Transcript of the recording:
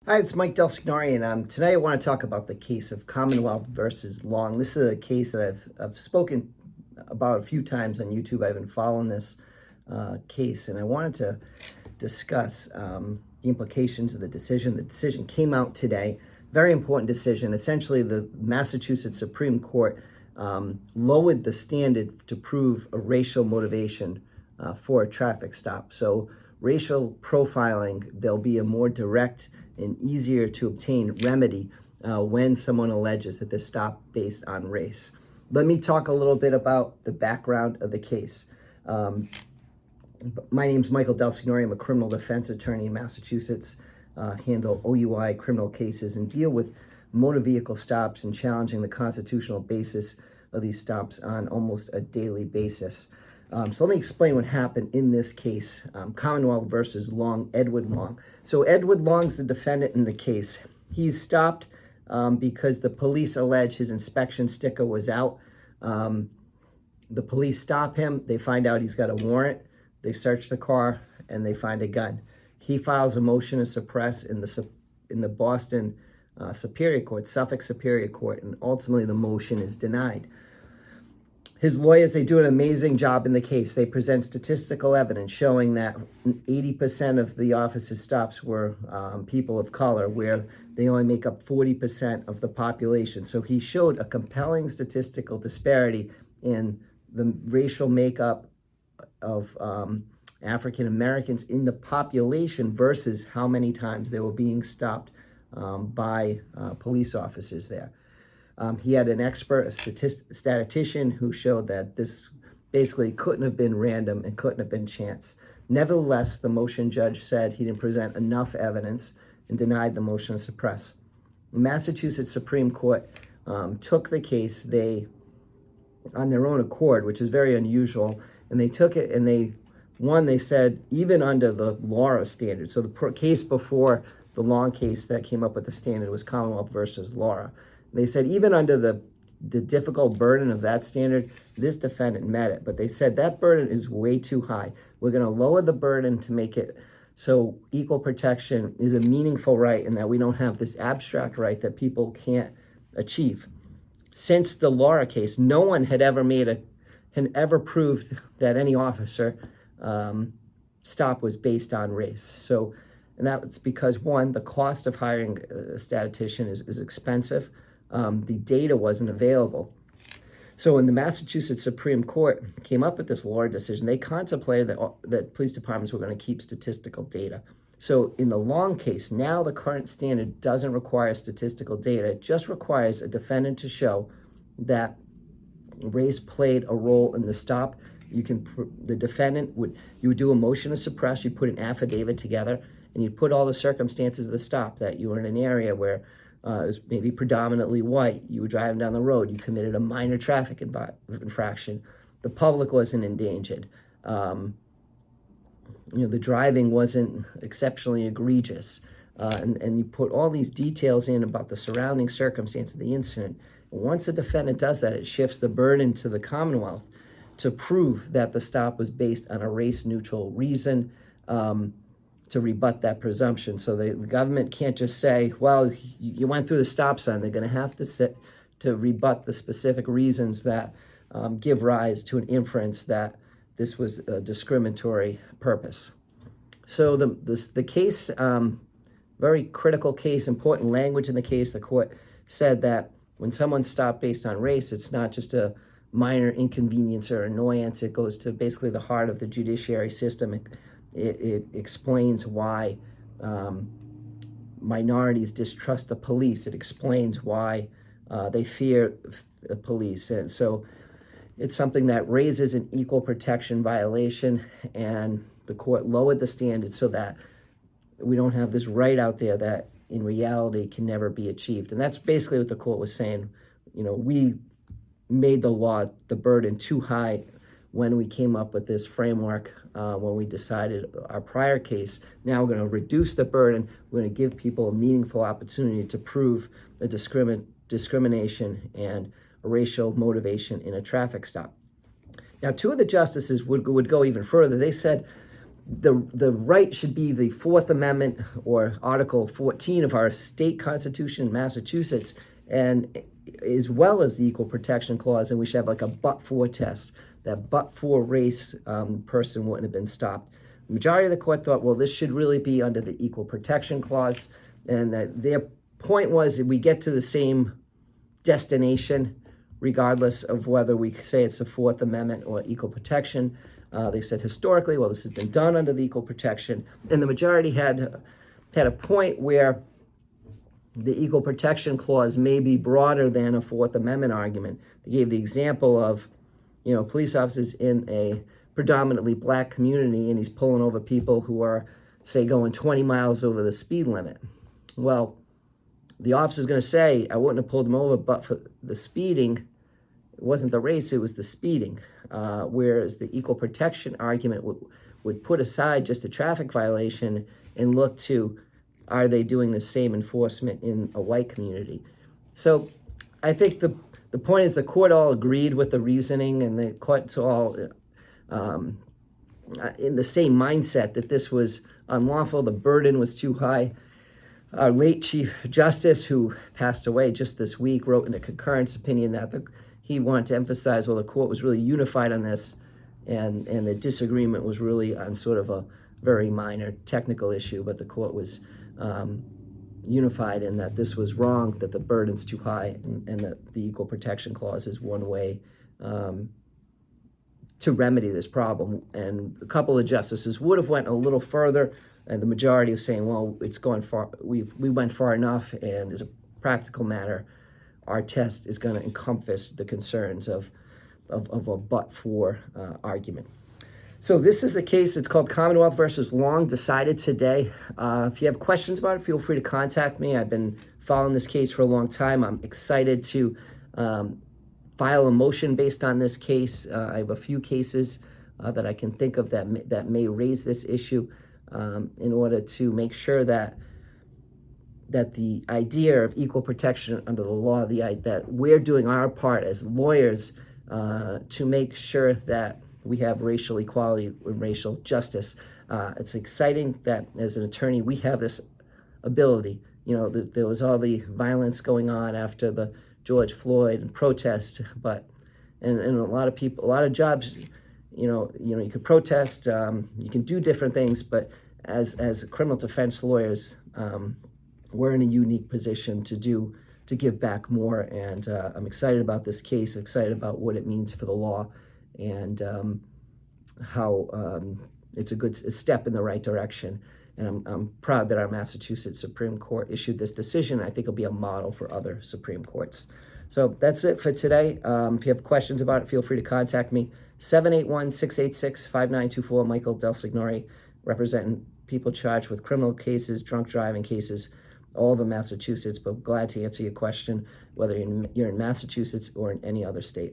Hi, it's Mike DelSignore, and today I want to talk about the case of Commonwealth versus Long. This is a case that I've spoken about a few times on YouTube. I've been following this case, and I wanted to discuss the implications of the decision. The decision came out today. Very important decision. Essentially, the Massachusetts Supreme Court lowered the standard to prove a racial motivation for a traffic stop. So racial profiling, there'll be a more direct and easier to obtain remedy when someone alleges that they're stopped based on race. Let me talk a little bit about the background of the case. My name's Michael DelSignore. I'm a criminal defense attorney in Massachusetts, handle OUI criminal cases and deal with motor vehicle stops and challenging the constitutional basis of these stops on almost a daily basis. So let me explain what happened in this case, Commonwealth versus Long, Edward Long. So Edward Long's the defendant in the case. He's stopped because the police allege his inspection sticker was out. The police stop him. They find out he's got a warrant. They search the car and they find a gun. He files a motion to suppress in the Boston Superior Court, Suffolk Superior Court, and ultimately the motion is denied. His lawyers, they do an amazing job in the case. They present statistical evidence showing that 80% of the officers' stops were people of color, where they only make up 40% of the population. So he showed a compelling statistical disparity in the racial makeup of African Americans in the population versus how many times they were being stopped by police officers there. He had an expert, a statistician, who showed that this basically couldn't have been random and couldn't have been chance. Nevertheless, the motion judge said he didn't present enough evidence and denied the motion to suppress. The Massachusetts Supreme Court took the case, they, on their own accord, which is very unusual, and they took it and they said, even under the Laura standard, so the case before the Long case that came up with the standard was Commonwealth versus Laura. They said even under the difficult burden of that standard, this defendant met it. But they said that burden is way too high. We're going to lower the burden to make it so equal protection is a meaningful right and that we don't have this abstract right that people can't achieve. Since the Laura case, no one had ever proved that any officer stop was based on race. So, and that's because, one, the cost of hiring a statistician is expensive. The data wasn't available. So when the Massachusetts Supreme Court came up with this Laura decision, they contemplated that police departments were going to keep statistical data. So in the Long case, now the current standard doesn't require statistical data. It just requires a defendant to show that race played a role in the stop. The defendant you would do a motion to suppress, you put an affidavit together, and you put all the circumstances of the stop, that you were in an area where it was maybe predominantly white, you were driving down the road, you committed a minor traffic infraction, the public wasn't endangered, the driving wasn't exceptionally egregious, and you put all these details in about the surrounding circumstance of the incident. Once a defendant does that, it shifts the burden to the Commonwealth to prove that the stop was based on a race-neutral reason, to rebut that presumption. So the government can't just say, well, you went through the stop sign. They're going to have to rebut the specific reasons that give rise to an inference that this was a discriminatory purpose. So the case, very critical case, important language in the case. The court said that when someone's stopped based on race, it's not just a minor inconvenience or annoyance. It goes to basically the heart of the judiciary system. It explains why minorities distrust the police. It explains why they fear the police. And so it's something that raises an equal protection violation, and the court lowered the standard so that we don't have this right out there that in reality can never be achieved. And that's basically what the court was saying. We made the burden too high when we came up with this framework, when we decided our prior case. Now we're going to reduce the burden. We're going to give people a meaningful opportunity to prove the discrimination and racial motivation in a traffic stop. Now, two of the justices would go even further. They said the right should be the Fourth Amendment or Article 14 of our state constitution in Massachusetts, and as well as the Equal Protection Clause, and we should have like a but-for test. That but-for race person wouldn't have been stopped. The majority of the court thought, well, this should really be under the Equal Protection Clause, and that their point was that we get to the same destination regardless of whether we say it's the Fourth Amendment or equal protection. They said historically, well, this has been done under the equal protection, and the majority had a point where the Equal Protection Clause may be broader than a Fourth Amendment argument. They gave the example of, police officers in a predominantly black community, and he's pulling over people who are, say, going 20 miles over the speed limit. Well, the officer's going to say, I wouldn't have pulled him over, but for the speeding, it wasn't the race, it was the speeding. Whereas the equal protection argument would put aside just a traffic violation and look to, are they doing the same enforcement in a white community? So I think the point is the court all agreed with the reasoning, and the court's all in the same mindset that this was unlawful, the burden was too high. Our late Chief Justice, who passed away just this week, wrote in a concurrence opinion that he wanted to emphasize, well, the court was really unified on this, and the disagreement was really on sort of a very minor technical issue, but the court was unified in that this was wrong, that the burden's too high, and that the Equal Protection Clause is one way to remedy this problem. And a couple of justices would have went a little further, and the majority is saying, well, it's gone far. We went far enough, and as a practical matter, our test is going to encompass the concerns of a but-for argument. So this is the case. It's called Commonwealth versus Long, decided today. If you have questions about it, feel free to contact me. I've been following this case for a long time. I'm excited to file a motion based on this case. I have a few cases that I can think of that may raise this issue in order to make sure that the idea of equal protection under the law, that we're doing our part as lawyers to make sure that we have racial equality and racial justice. It's exciting that as an attorney, we have this ability. There was all the violence going on after the George Floyd and protest, and a lot of people, a lot of jobs, you could protest, you can do different things, but as criminal defense lawyers, we're in a unique position to give back more, and I'm excited about this case, excited about what it means for the law, and how it's a step in the right direction. And I'm proud that our Massachusetts Supreme Court issued this decision. I think it'll be a model for other Supreme Courts. So that's it for today. If you have questions about it, feel free to contact me. 781-686-5924, Michael DelSignore, representing people charged with criminal cases, drunk driving cases, all over Massachusetts, but glad to answer your question, whether you're in Massachusetts or in any other state.